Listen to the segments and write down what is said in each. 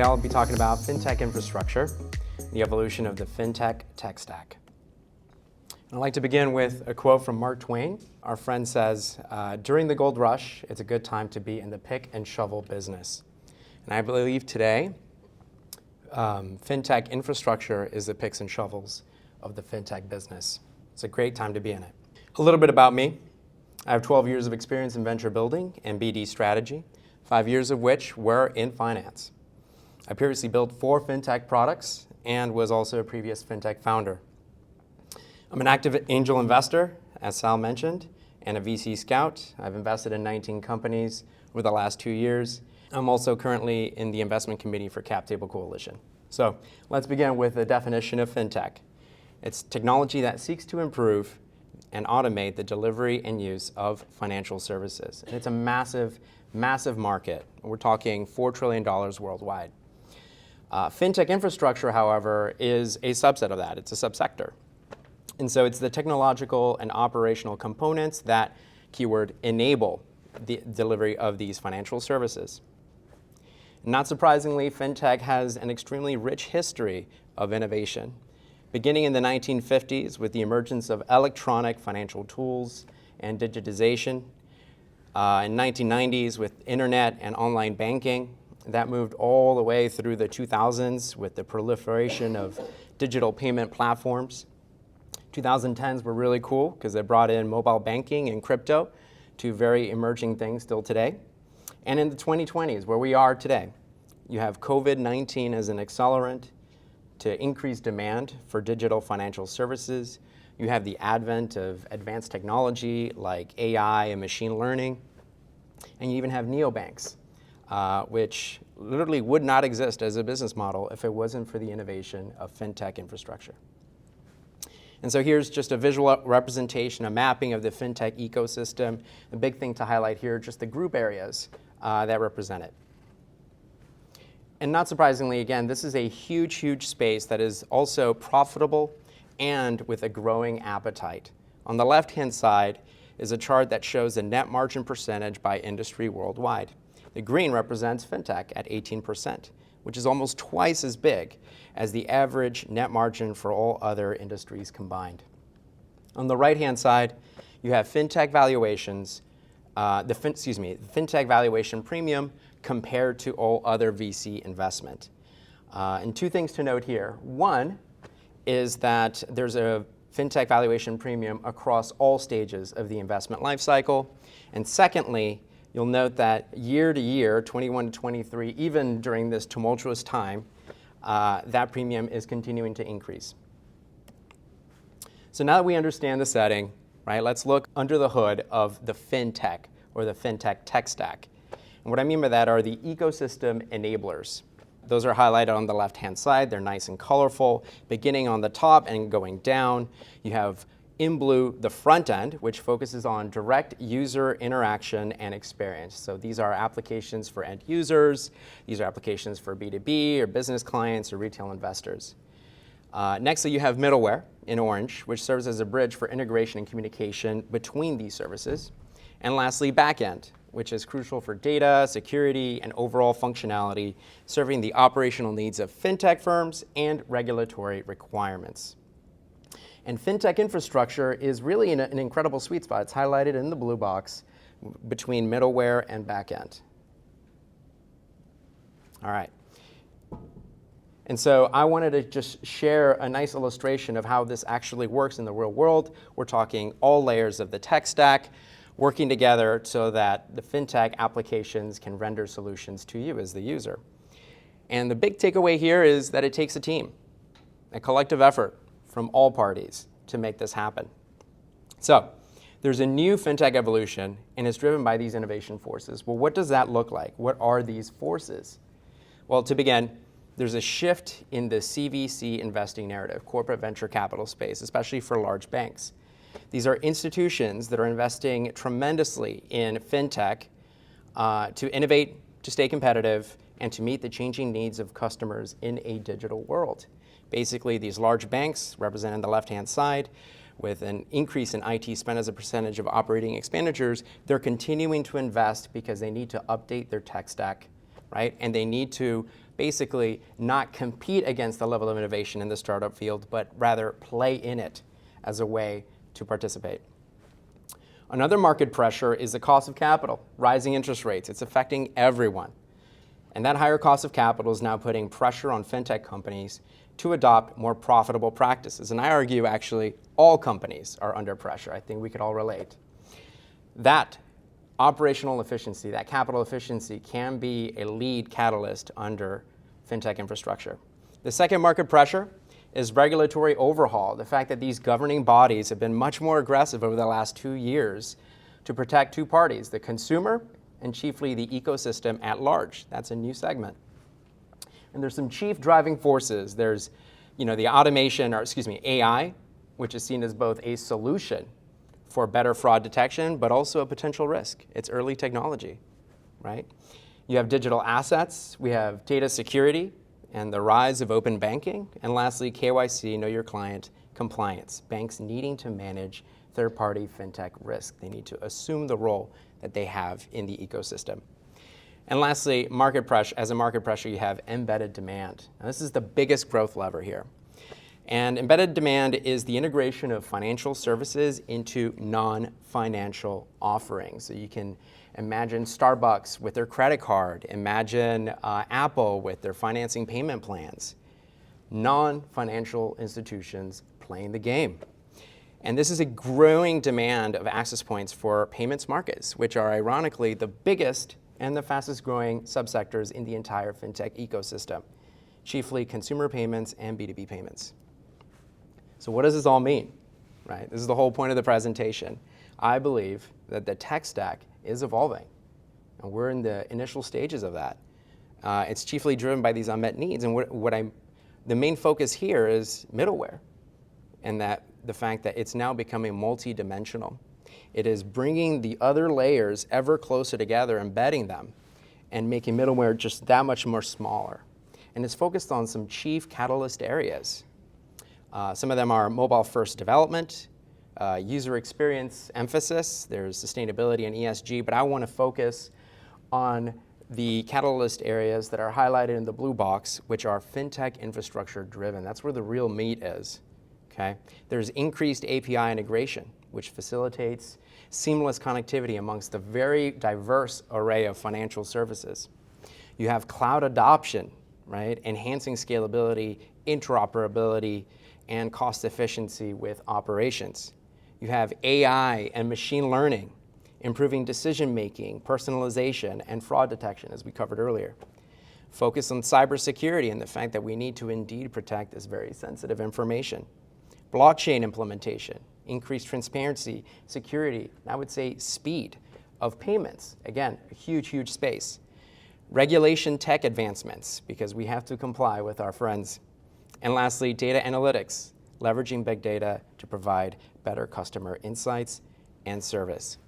Today I'll be talking about FinTech infrastructure, the evolution of the FinTech tech stack. I'd like to begin with a quote from Mark Twain. Our friend says, during the gold rush, it's a good time to be in the pick and shovel business. And I believe today, FinTech infrastructure is the picks and shovels of the FinTech business. It's a great time to be in it. A little bit about me. I have 12 years of experience in venture building and BD strategy, 5 years of which were in finance. I previously built 4 FinTech products and was also a previous FinTech founder. I'm an active angel investor, as Sal mentioned, and a VC scout. I've invested in 19 companies over the last 2 years. I'm also currently in the investment committee for Cap Table Coalition. So let's begin with the definition of FinTech. It's technology that seeks to improve and automate the delivery and use of financial services. And it's a massive, massive market. We're talking $4 trillion worldwide. FinTech infrastructure, however, is a subset of that. It's a subsector. And so it's the technological and operational components that, keyword, enable the delivery of these financial services. Not surprisingly, FinTech has an extremely rich history of innovation, beginning in the 1950s with the emergence of electronic financial tools and digitization. In 1990s with internet and online banking. That moved all the way through the 2000s with the proliferation of digital payment platforms. 2010s were really cool because they brought in mobile banking and crypto, two very emerging things still today. And in the 2020s, where we are today, you have COVID-19 as an accelerant to increase demand for digital financial services. You have the advent of advanced technology like AI and machine learning. And you even have neobanks, which literally would not exist as a business model if it wasn't for the innovation of FinTech infrastructure. And so here's just a visual representation, a mapping of the FinTech ecosystem. The big thing to highlight here, just the group areas that represent it. And not surprisingly, again, this is a huge, huge space that is also profitable and with a growing appetite. On the left-hand side is a chart that shows the net margin percentage by industry worldwide. The green represents FinTech at 18%, which is almost twice as big as the average net margin for all other industries combined. On the right-hand side, you have FinTech valuations, FinTech valuation premium compared to all other VC investment. And two things to note here. One is that there's a FinTech valuation premium across all stages of the investment lifecycle. And secondly, you'll note that year to year, 21 to 23, even during this tumultuous time, that premium is continuing to increase. So now that we understand the setting, right, let's look under the hood of the FinTech or the FinTech tech stack. And what I mean by that are the ecosystem enablers. Those are highlighted on the left-hand side. They're nice and colorful, beginning on the top and going down. You have in blue the front end, which focuses on direct user interaction and experience. So these are applications for end users. These are applications for B2B or business clients or retail investors. Next, you have middleware in orange, which serves as a bridge for integration and communication between these services. And lastly, backend, which is crucial for data, security, and overall functionality, serving the operational needs of FinTech firms and regulatory requirements. And FinTech infrastructure is really in an incredible sweet spot. It's highlighted in the blue box between middleware and backend. All right. And so I wanted to just share a nice illustration of how this actually works in the real world. We're talking all layers of the tech stack working together so that the FinTech applications can render solutions to you as the user. And the big takeaway here is that it takes a team, a collective effort from all parties to make this happen. So there's a new FinTech evolution, and it's driven by these innovation forces. Well, what does that look like? What are these forces? Well, to begin, there's a shift in the CVC investing narrative, corporate venture capital space, especially for large banks. These are institutions that are investing tremendously in FinTech to innovate, to stay competitive, and to meet the changing needs of customers in a digital world. Basically, these large banks, represented on the left-hand side, with an increase in IT spend as a percentage of operating expenditures, they're continuing to invest because they need to update their tech stack, right? And they need to basically not compete against the level of innovation in the startup field, but rather play in it as a way to participate. Another market pressure is the cost of capital, rising interest rates. It's affecting everyone. And that higher cost of capital is now putting pressure on fintech companies to adopt more profitable practices. And I argue, actually, all companies are under pressure. I think we could all relate. That operational efficiency, that capital efficiency, can be a lead catalyst under fintech infrastructure. The second market pressure is regulatory overhaul. The fact that these governing bodies have been much more aggressive over the last 2 years to protect two parties, the consumer and chiefly the ecosystem at large. That's a new segment. And there's some chief driving forces. There's, the automation, AI, which is seen as both a solution for better fraud detection, but also a potential risk. It's early technology, right? You have digital assets, we have data security, and the rise of open banking, and lastly, KYC, know your client, compliance. Banks needing to manage third-party fintech risk. They need to assume the role that they have in the ecosystem. And lastly, market pressure. As a market pressure, you have embedded demand. Now, this is the biggest growth lever here. And embedded demand is the integration of financial services into non-financial offerings. So you can imagine Starbucks with their credit card, imagine Apple with their financing payment plans. Non-financial institutions playing the game. And this is a growing demand of access points for payments markets, which are ironically the biggest and the fastest growing subsectors in the entire fintech ecosystem, chiefly consumer payments and B2B payments. So what does this all mean, right? This is the whole point of the presentation. I believe that the tech stack is evolving, and we're in the initial stages of that. It's chiefly driven by these unmet needs, and the main focus here is middleware, and that the fact that it's now becoming multi-dimensional. It is bringing the other layers ever closer together, embedding them, and making middleware just that much more smaller. And it's focused on some chief catalyst areas. Some of them are mobile-first development, user experience emphasis, there's sustainability and ESG, but I want to focus on the catalyst areas that are highlighted in the blue box, which are fintech infrastructure driven. That's where the real meat is. Okay? There's increased API integration, which facilitates seamless connectivity amongst a very diverse array of financial services. You have cloud adoption, right? Enhancing scalability, interoperability, and cost efficiency with operations. You have AI and machine learning, improving decision-making, personalization, and fraud detection, as we covered earlier. Focus on cybersecurity and the fact that we need to indeed protect this very sensitive information. Blockchain implementation, increased transparency, security, and I would say speed of payments. Again, a huge, huge space. Regulation tech advancements, because we have to comply with our friends. And lastly, data analytics, leveraging big data to provide better customer insights and service.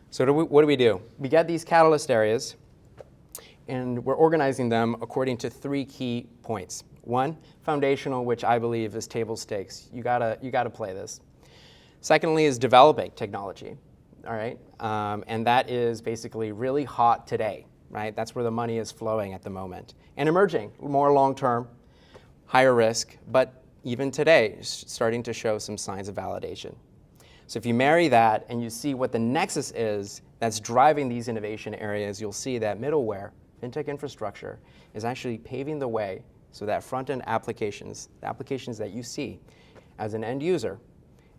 So what do? We get these catalyst areas, and we're organizing them according to 3 key points. 1, foundational, which I believe is table stakes. You gotta play this. Secondly is developing technology, all right? And that is basically really hot today, right? That's where the money is flowing at the moment. And emerging, more long-term, higher risk, but even today, starting to show some signs of validation. So if you marry that and you see what the nexus is that's driving these innovation areas, you'll see that middleware, fintech infrastructure, is actually paving the way so that front-end applications, the applications that you see as an end user,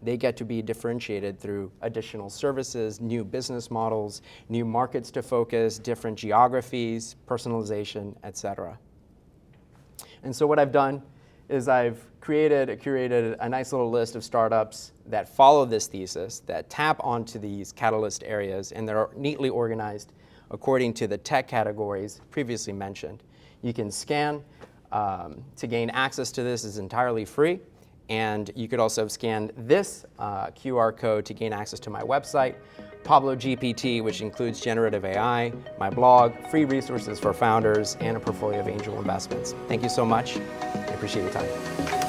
they get to be differentiated through additional services, new business models, new markets to focus, different geographies, personalization, etc. And so what I've done is I've curated a nice little list of startups that follow this thesis, that tap onto these catalyst areas, and they're neatly organized according to the tech categories previously mentioned. You can scan to gain access to this. Is entirely free. And you could also scan this QR code to gain access to my website, Pablo GPT, which includes generative AI, my blog, free resources for founders, and a portfolio of angel investments. Thank you so much. I appreciate your time.